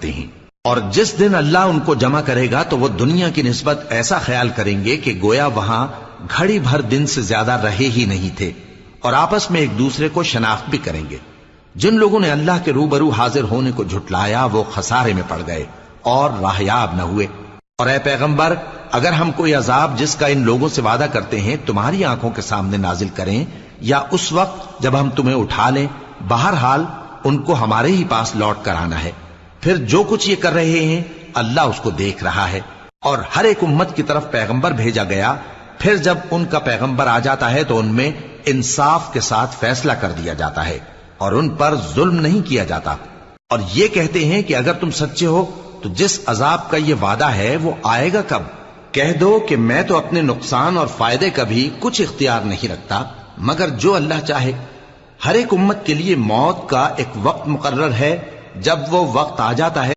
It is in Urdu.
کرتے ہیں۔ اور جس دن اللہ ان کو جمع کرے گا تو وہ دنیا کی نسبت ایسا خیال کریں گے کہ گویا وہاں گھڑی بھر دن سے زیادہ رہے ہی نہیں تھے، اور آپس میں ایک دوسرے کو شناخت بھی کریں گے۔ جن لوگوں نے اللہ کے روبرو حاضر ہونے کو جھٹلایا وہ خسارے میں پڑ گئے اور راہیاب نہ ہوئے۔ اور اے پیغمبر، اگر ہم کوئی عذاب جس کا ان لوگوں سے وعدہ کرتے ہیں تمہاری آنکھوں کے سامنے نازل کریں یا اس وقت جب ہم تمہیں اٹھا لیں، بہرحال ان کو ہمارے ہی پاس لوٹ کر آنا ہے، پھر جو کچھ یہ کر رہے ہیں اللہ اس کو دیکھ رہا ہے۔ اور ہر ایک امت کی طرف پیغمبر بھیجا گیا، پھر جب ان کا پیغمبر آ جاتا ہے تو ان میں انصاف کے ساتھ فیصلہ کر دیا جاتا ہے اور ان پر ظلم نہیں کیا جاتا۔ اور یہ کہتے ہیں کہ اگر تم سچے ہو تو جس عذاب کا یہ وعدہ ہے وہ آئے گا کب؟ کہہ دو کہ میں تو اپنے نقصان اور فائدے کا بھی کچھ اختیار نہیں رکھتا مگر جو اللہ چاہے۔ ہر ایک امت کے لیے موت کا ایک وقت مقرر ہے، جب وہ وقت آ جاتا ہے